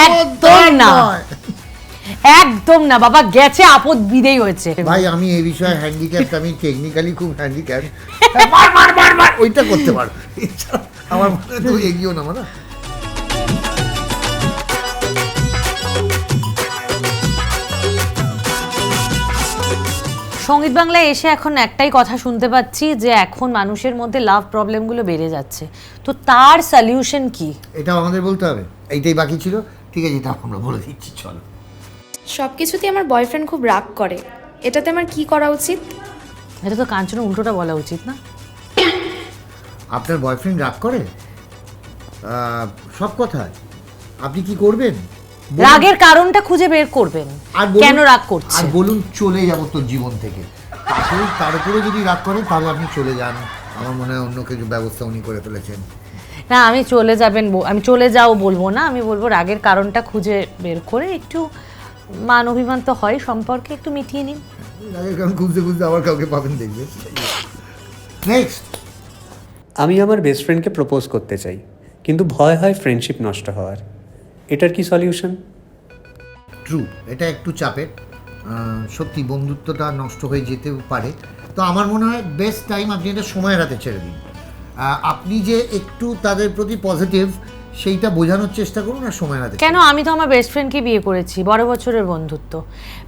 একদম না, একদম না বাবা, গেছে আপদ বিদেই হয়েছে। ভাই আমি এই বিষয়ে হ্যান্ডিক্যাপ, আমি টেকনিক্যালি খুব হ্যান্ডিক্যাপ, মার মার মার মার ওইটা করতে পারো, আমার মনে হয় তুমি এগিয়েও না না। সঙ্গীত বাংলায় এসে এখন একটাই কথা শুনতে পাচ্ছি যে এখন মানুষের মধ্যে লাভ প্রবলেমগুলো বেড়ে যাচ্ছে, তো তার সলিউশন কি? এটাও আমাদের বলতে হবে, এইটাই বাকি ছিল। ঠিক আছে, এটা আমরা বলে দিচ্ছি, চলো। সব কিছুতে আমার বয়ফ্রেন্ড খুব রাগ করে, এটাতে আমার কি করা উচিত? এটা তো কাঞ্চন উল্টোটা বলা উচিত না? আপনার বয়ফ্রেন্ড রাগ করে সব কথায়, আপনি কি করবেন? রাগের কারণটা খুঁজে বের করবেন, কেন রাগ করছে, আর বলুন চলে যাবো তোর জীবন থেকে। তার উপরে যদি রাগ করেন তাহলে আপনি চলে যান, আমার মনে হয় অন্য কিছু ব্যবস্থা উনি করে ফেলেছেন। না আমি চলে যাবেন, আমি চলে যাও বলবো না, আমি বলবো রাগের কারণটা খুঁজে বের করে একটু মান অভিমান তো হয় সম্পর্কে, একটু মিটিয়ে নিন। রাগের কারণ খুঁজতে খুঁজতে আবার কাউকে পাবেন দেখবে। নেক্সট, আমি আমার বেস্ট ফ্রেন্ডকে প্রপোজ করতে চাই, কিন্তু ভয় হয় ফ্রেন্ডশিপ নষ্ট হওয়ার। এটার কি সলিউশন? ট্রু, এটা একটু চাপের, সত্যি বন্ধুত্বটা নষ্ট হয়ে যেতেও পারে। তো আমার মনে হয় বেস্ট টাইম আপনি এটা সময়ের হাতে ছেড়ে দিন। আপনি যে একটু তাদের প্রতি পজিটিভ সেইটা বোঝানোর চেষ্টা করুন, আর সময়ের হাতে। কেন, আমি তো আমার বেস্ট ফ্রেন্ডকে বিয়ে করেছি, 12 বছরের বন্ধুত্ব।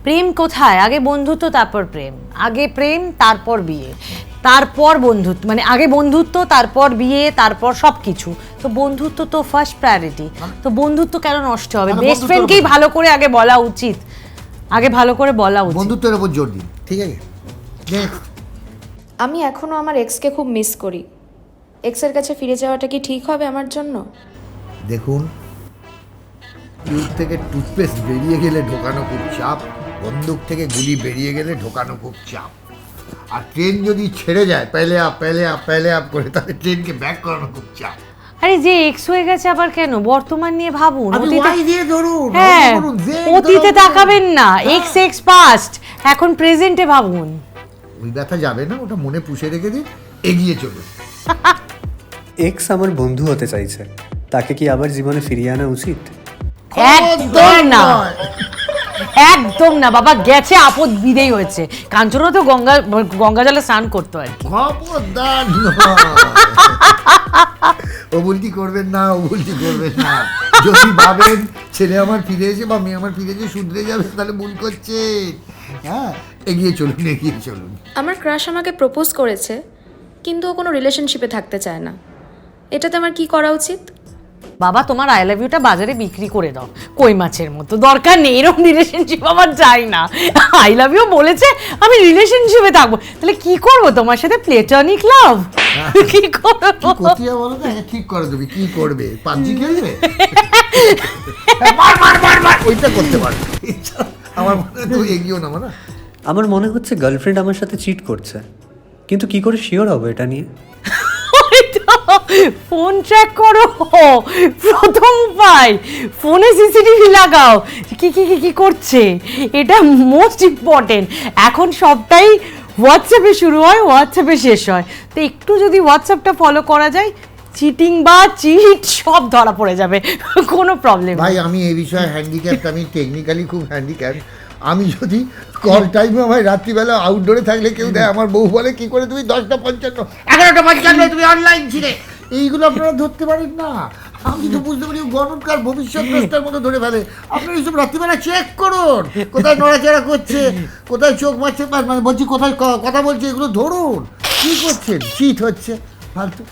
প্রেম কোথায়? আগে বন্ধুত্ব তারপর প্রেম, আগে প্রেম তারপর বিয়ে, তারপর বন্ধুত্ব, মানে আগে বন্ধুত্ব তারপর বিয়ে তারপর সব কিছু। তো বন্ধুত্ব তো ফার্স্ট প্রায়োরিটি, তো বন্ধুত্ব কেন নষ্ট হবে? বেস্ট ফ্রেন্ডকেই ভালো করে আগে বলা উচিত, আগে ভালো করে বলা উচিত, বন্ধুত্বের উপর জোর দিন। ঠিক আছে, নেক্সট। আমি এখনও আমার এক্সকে খুব মিস করি, এক্সের কাছে ফিরে যাওয়াটা কি ঠিক হবে আমার জন্য? দেখুন, টিউব থেকে টুথপেস্ট বেরিয়ে গেলে ঢোকানো খুব চাপ, বন্দুক থেকে গুলি বেরিয়ে গেলে ঢোকানো খুব চাপ। আর ট্রেন যদি ছেড়ে যায় পেলে আপ করে, তাহলে ট্রেনকে ব্যাক করানো খুব চাপ। আরে যে এক্স হয়ে গেছে আবার কেন, বর্তমান নিয়ে ভাবুন। আপনি অতীতে, ওয়াই দিয়ে ধরুন, হ্যাঁ, ধরুন, জেড অতীতে ধরুন। তাকাবেন না, এক্স এক্স পাস্ট, এখন প্রেজেন্টে ভাবুন। ওই ব্যথা যাবে না, ওটা মনে পুষে রেখে দিন, এগিয়ে চলুন। এক্স আমার বন্ধু হতে চাইছে, তাকে কি আবার জীবনে ফিরিয়ে আনা উচিত? একদম না, একদম না বাবা, গেছে আপদ বিদেই হয়েছে। কাঞ্চনও তো গঙ্গা জলে স্নান করতো আর কি। খবরদার নয়। ও ভুলটি করবেন না, ও ভুলটি করবেন না। যদি ভাবেন ছেলে আমার ফিরে এসে বা মেয়ে আমার ফিরে এসে শুধরে যাবে, তাহলে ভুল করছে। হ্যাঁ, এগিয়ে চলুন, এগিয়ে চলুন। আমার ক্রাশ আমাকে প্রপোজ করেছে, কিন্তু ও কোনো রিলেশনশিপে থাকতে চায় না, এটাতে আমার কি করা উচিত? বাবা তোমার আই লাভ ইউটা বাজারে বিক্রি করে দাও কই মাছের মতো, দরকার নেই এরকম রিলেশনশিপ, আমার চাই না। আই লাভ ইউ বলেছে, আমি রিলেশনশিপে থাকবো, তাহলে কি করবো তোমার সাথে? প্লেটনিক লাভ কি করবো? কোথিয়া বলো না, ঠিক করে দেবে। কি করবে? পাবজি খেলবে? মার মার মার মার ওইটা করতে পারবে। আমার মনে হয় তুমি এগিয়েও না না। আমার মনে হচ্ছে গার্লফ্রেন্ড আমার সাথে চিট করছে, কিন্তু কি করে শিওর হবো এটা নিয়ে? ফোন ট্র্যাক করো, প্রথম উপায়। ফোনে সিসিটিভি লাগাও, কি কি কি কি করছে, এটা মোস্ট ইম্পর্টেন্ট। এখন সবটাই হোয়াটসঅ্যাপে শুরু হয়, হোয়াটসঅ্যাপে শেষ হয়, তো একটু যদি হোয়াটসঅ্যাপটা ফলো করা যায়, চিটিং বা চিট সব ধরা পড়ে যাবে, কোনো প্রবলেম নেই। ভাই আমি এই বিষয়ে হ্যান্ডিক্যাপ, আমি টেকনিক্যালি খুব হ্যান্ডিক্যাপ। আমি যদি কল টাইমে আমার রাত্রিবেলা আউটডোরে থাকলে কেউ দেয়, আমার বউ বলে কি করে তুমি 10:55 11:55 তুমি অনলাইন ছিলে, এইগুলো আপনারা ধরতে পারেন না। আমি তো বুঝতে পারি গণৎকার ভবিষ্যৎ রাস্তার মতো ধরে ফেলে। আপনারা এইসব রাত্রিবেলা চেক করুন, কোথায় নড়াচড়া করছে, কোথায় চোখ মারছে, মানে বলছি কোথায় কথা বলছে, এগুলো ধরুন। কী করছেন? চিট হচ্ছে ফালতু।